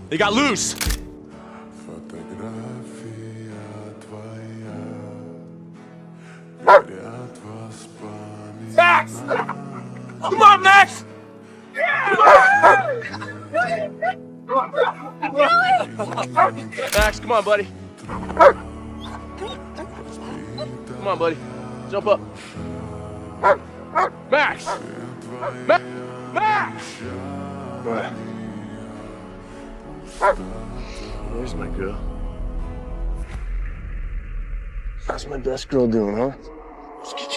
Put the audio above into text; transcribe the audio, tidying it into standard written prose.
They got loose! Max! Come on, Max! Max, come on, buddy. Come on, buddy. Jump up. Max! Max! What? There's my girl. How's my best girl doing, huh? Let's get you